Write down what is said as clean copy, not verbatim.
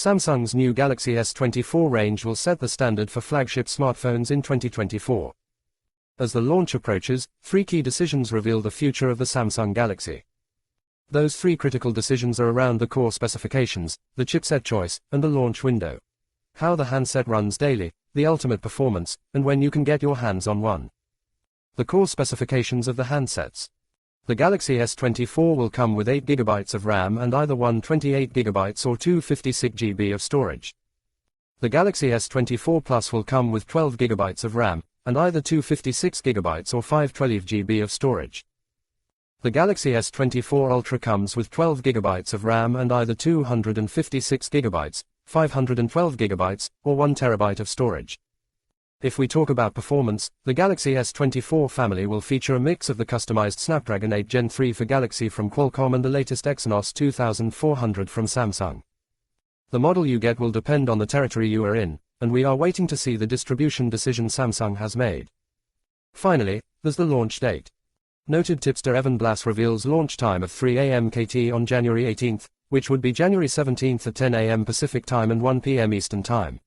Samsung's new Galaxy S24 range will set the standard for flagship smartphones in 2024. As the launch approaches, 3 key decisions reveal the future of the Samsung Galaxy. Those 3 critical decisions are around the core specifications, the chipset choice, and the launch window. How the handset runs daily, the ultimate performance, and when you can get your hands on one. The core specifications of the handsets. The Galaxy S24 will come with 8GB of RAM and either one 28GB or two 56GB of storage. The Galaxy S24 Plus will come with 12GB of RAM, and either two 56GB or 512GB of storage. The Galaxy S24 Ultra comes with 12GB of RAM and either 256GB, 512GB, or 1TB of storage. If we talk about performance, the Galaxy S24 family will feature a mix of the customized Snapdragon 8 Gen 3 for Galaxy from Qualcomm and the latest Exynos 2400 from Samsung. The model you get will depend on the territory you are in, and we are waiting to see the distribution decision Samsung has made. Finally, there's the launch date. Noted tipster Evan Blass reveals launch time of 3 a.m. KT on January 18th, which would be January 17th at 10 a.m. Pacific Time and 1 p.m. Eastern Time.